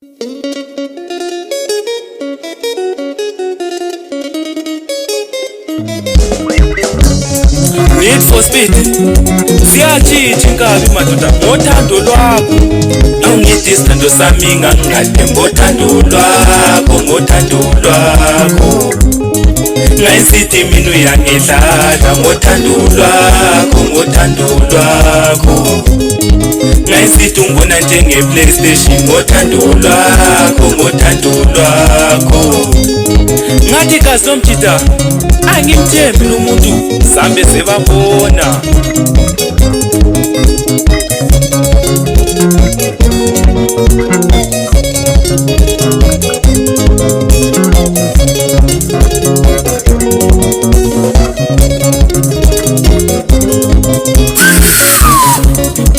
Need for speed siyatshitsha inkabi madoda ngothando lwakho awungidisithando sami ngangingade ngothando lwakho ngayisithi mina uyangidlala ngothando lwakho ngayisithi ungibona njenge-PlayStation ngothando lwakho ngathi kazi nomjida angimthembi lo muntu sambe sebabona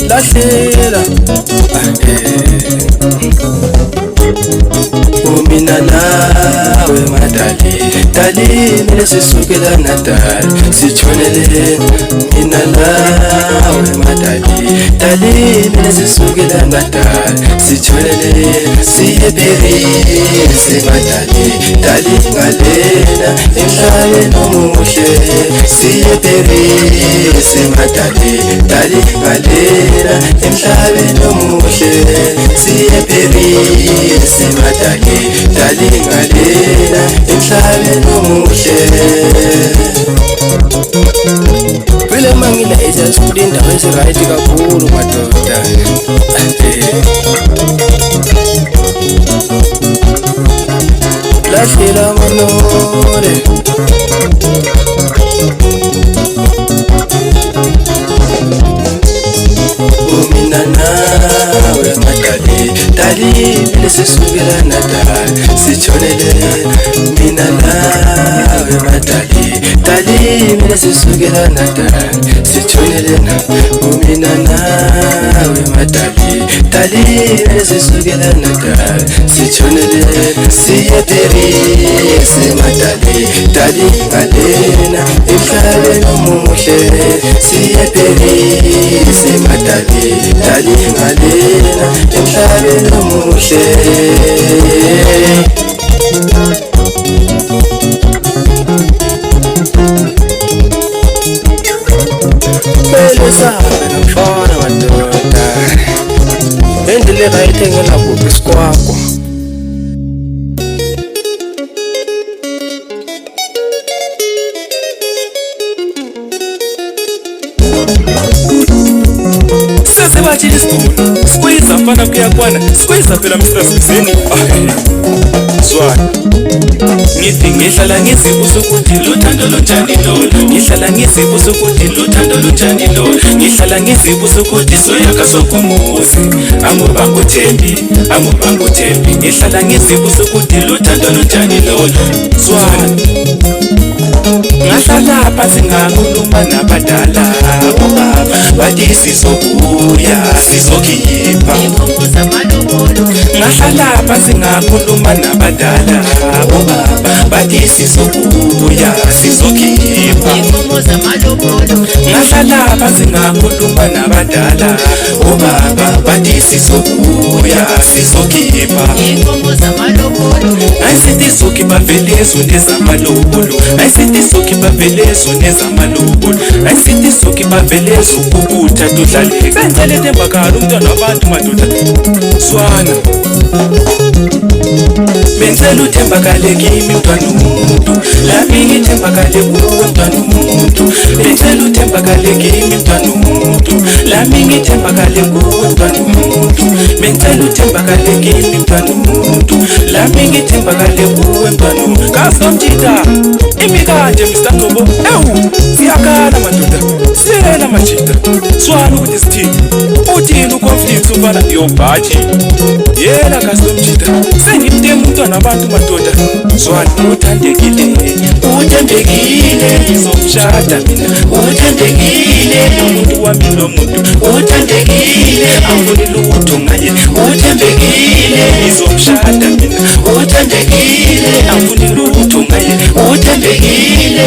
lahlela mina nawe madali mina sisukela Natal sitshonele mina nawe madali mina sisukela Natal sitshonele siye Paris madali ngalena emhlabeni omuhle siye Paris madali ngalena emhlabeni omuhle siye Paris madali ngalena emhlabeni omuhle vele mangina izasikude indawo ezirayithi kakhulu madoda lahlela manole mina nawe madali mina sisukela Natal sitshonele mina nawe madali mina sisukela Natal sitshonele mina nawe madali mina sisukela Natal sitshonele siye Paris madali ngalena emhlabeni omuhle siye Paris madali ngalena emhlabeni omuhle sahambe nomfana madoda endlela engayithengela kuphi isikwakho sesebatshile isigulu sikwiza mfana kuyakwana sikwiza phela Mr. Sibiseni Zwana ngithi ngihlala ngizibuza ukuthi luthando lunjani lolo ngihlala ngizibuza ukuthi luthando lunjani lolo ngihlala ngizibuza ukuthi soyaka sokumuzi angubanga uthembi ngihlala ngizibuza ukuthi luthando lunjani lolo Zwana ngahlala phansi ngakhuluma nabadala obaba bathi sizobuya sizokhipha ngahlala phansi ngakhuluma nabadala obaba bathi sizobuya sizokhipha ngahlala phansi ngakhuluma nabadala obaba bathi sizobuya sizokhipha ayisithi sokhipha velezo nezamalobolo ayisithi sokhipha velezo nezamalobolo ayisithi sokhipha velezo ukutha tudlale benzele tembakala umntwana wabantu madoda Zwana benzele uthembakale kimi mntwana umuntu lami ngithembakale kuwe mntwana umuntu benzele uthembakale kimi mntwana umuntu lami ngithembakale kuwe mntwana umuntu benzele uthembakale kimi mntwana umuntu lami ngithembakale kuwe mntwana umuntu kasomjida imikanje Mr. Ngobo siyakhala madoda siyela majida Zwana ukuthi sithini uthini uconflict ufana yobhathi yela kasomjida sengimtema umntwana abantu madoda Zwana uthandekile ngizomshada mina uthandekile umuntu wami lo muntu uthandekile angifuni lutho ngaye uthembekile ngizomshada mina uthandekile angifuni lutho ngaye uthembekile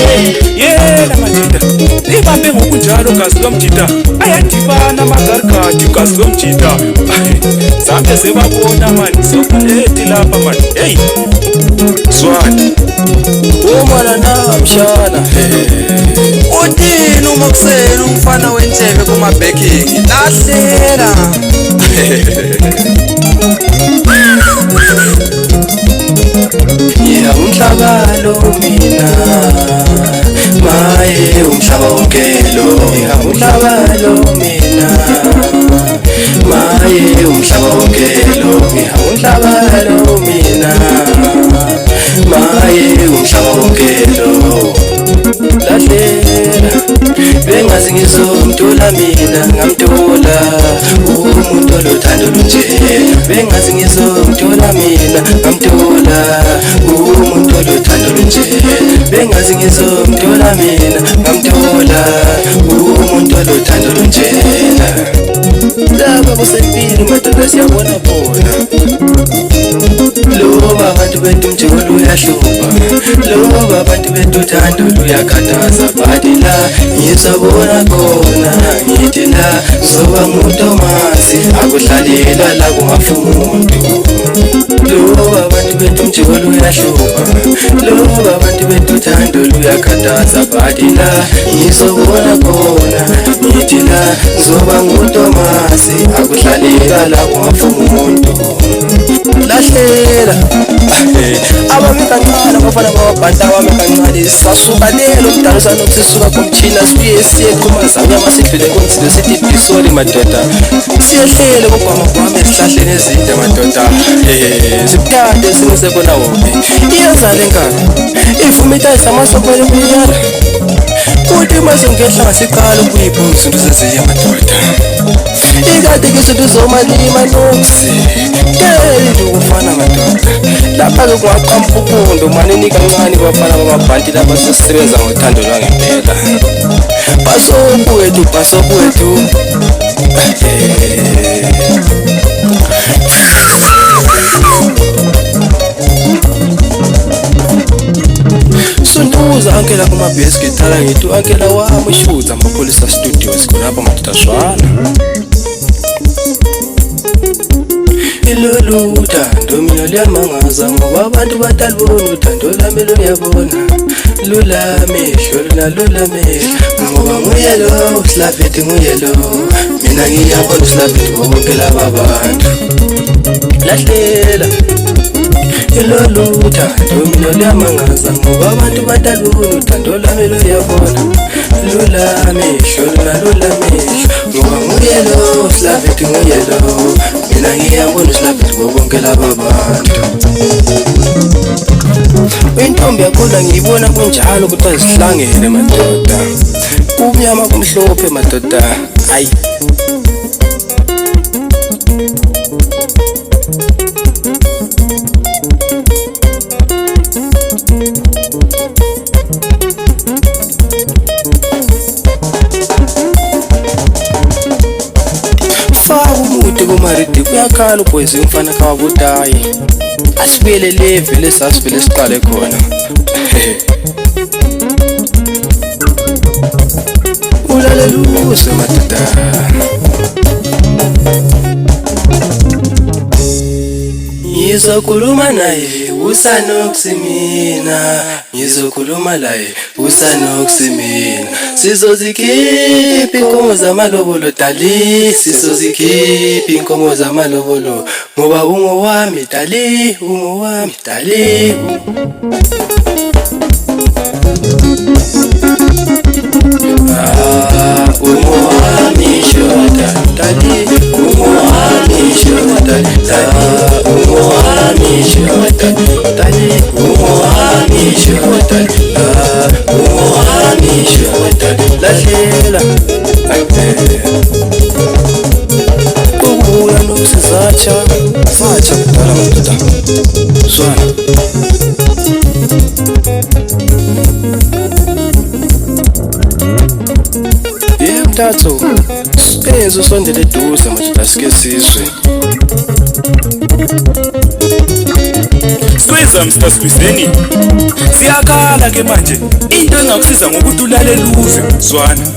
yela majida libambe ngokunjalo gazi lomjida ayadibana amagarigadi gazi lomjida zambe sebabona mani sokulethi lapha mani hey Swati umana namshana uthini uma kuseni umfana wentshebe kuma-backing lahlela yeah umhlabalo mina maye umhlaba wonkelo yeah umhlabalo mina maye umhlaba wonkelo yeah umhlabalo mina maye umhlaba wonkelo lahlela bengazi ngizomthola mina ngamthola umuntu olothando lunje bengazi ngizomthola mina ngamthola umuntu olothando lunje bengazi ngizomthola mina ngamthola umuntu olothando lunje laba kusempini madoda siyabona bona loba abantu bethu umjolo uyahlupha loba abantu bethu uthando luyakhathaza bathi la ngizobona khona ngithi la zoba nguTomasi akuhlalela la kungafumuntu loba abantu bethu umjolo uyahlupha loba abantu bethu uthando luyakhathaza bathi la ngizobona khona ngithi la zoba nguTomasi akuhlalela la kungafumuntu lahlela abami kancane abafana bababhanta abami kancane sasuka lelo mdala sanokuthi sisuka kumthina siye kumazanyama sidlule kunzilo sithi bisori madoda siyehlele kugwama kwami esihlahleni ezinde madoda sikuthande singisebona wophi iyenzale ngani ivumita isamasokweni kunyala kuthi mazongehla ngasiqala ukuyiphuza izinto zeziye madoda ikade ngizothi uzomalima nokusi teli ukufana madoda lapha-ke kungaqampa ukundo manini kancane bafana bamabhanti laba sesisebenza ngothando lwangempela basokwethu sunduza ankela kumabhesi githala ngithi ankela wami ushutha amapholisa studios khonapha madoda shwana ilolu uthando mina luyamangaza ngoba abantu batalibona uthando lami luyabona lulamehlo lona lulamehlo ngoba nguye lo Slavethi nguye lo mina ngiyabona uSlavethi bonke laba bantu lahlela ilolu uthando mina luyamangaza ngoba abantu batalibona uthando lami luyabona lulamehlo lona lulamehlo ngoba nguye lo Slavethi nguye lo mina ngiyabona uSlavethi bonke laba bantu intombi yakhona ngiyibona kunjalo ukuthi azihlangene madoda kumnyama kumhlophe madoda hayi faka umude kumaridi kuyakhala ubhoyzi umfana kawabutayi asibuyele leve lesasivele siqale khona ulaleluse madoda ngizokhuluma naye usanokusimina ngizokhuluma naye usanokusimina sizozikhipha inkomo zamalobolo dali sizozikhipha inkomo zamalobolo ngoba ungowami dali ungowami dali ungowami shoda dali ungowami shoda dali ungowami shoda dali ungowami shoda ungowami shoda lahlela ukubuya nokusizatsha satsha kudala madoda zwana yemtatho sipenze usondele eduze madoda sike sizwe Ngiyakuzwa Mr. Squeezeni. Siyakhala ke manje. Into engakusiza ngokuthi ulalele uve Zwana.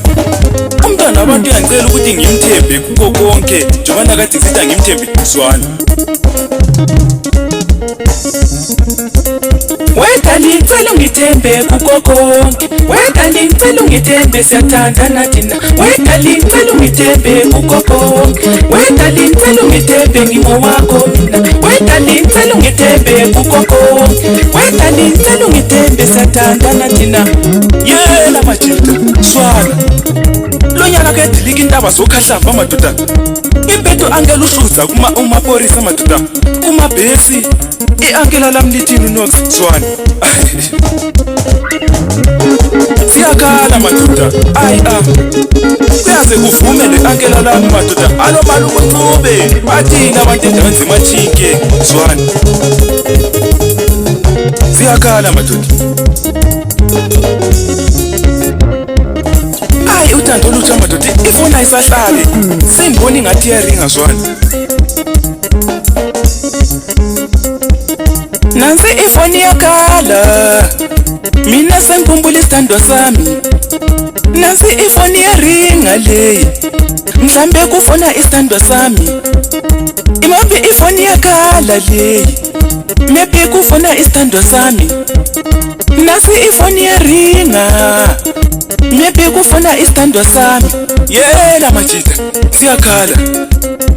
Umntwana abantu uyangicela ukuthi ngimthembe kuko konke njengoba kade ngithi ngimthembe Zwana. Wena ngicela ungithembe kuko konke. Wena ngicela ungithembe siyathandana thina. Wena ngicela ungithembe kuko konke. Wena ngicela ungithembe ngingowakho mina. Wena ngicela ungithembe kuko konke. Wena ngicela ungithembe siyathandana thina. Yela majita Zwana. Lonyaka ke dilika intaba zokhahlamba madoda. Impeto angela ushuza kuma umaporisa madoda. Kuma bhesi iangela lamlithini Nox Zwana. Siyakhala madoda. Kuyaze kuvume le angela lami madoda. Alo malume uncube. Bathina abantu endaweni zemachinke Zwana. Siyakhala madoda. Uthando olutsha madoda ifuna isahlale sengibona ingathi iyaringa Zwana. Nansi ifoni yakhala mina sengikhumbula isithandwa sami. Nansi ifoni yaringa le mhlambe kufona isithandwa sami. Imambe ifoni yakhala le maybe kufona isithandwa sami. Nansi ifoni yaringa maybe kufona isithandwa sami. Yela majita siyakhala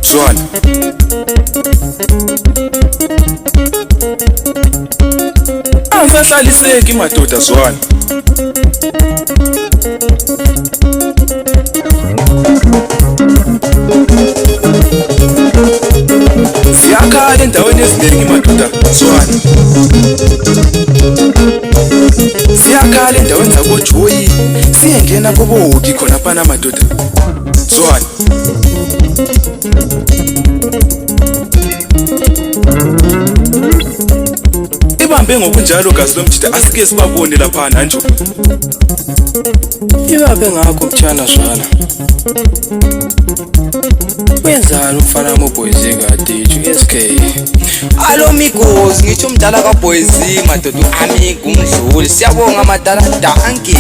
Zwana. Angisahlaliseki madoda Zwana. Siyakhala endaweni eziningi madoda Zwana. Siyakhala endaweni zakoJoyi siyengena koboki khona phana madoda Zwana. Ibambe ngokunjalo gazi lomjita asike sibabone lapha nanje. Ibambe ngakho mtshana Zwana. Wenzani umfana moBoyzi kadiju SK? Alo mikozi ngisho umdala kaBoyzi madoda uAmigo umdluli. Siyabonga madala danki.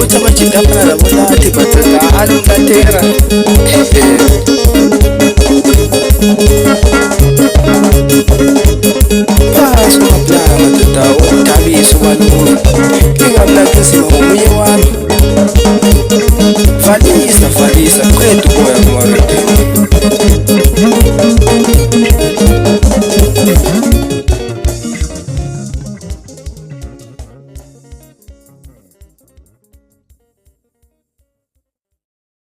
Uthi amajita afana nabolathi madoda alungatera. Phansi kwaplana madoda udabisa ubalula. Ingamlathisa ngomunye wami. Valisa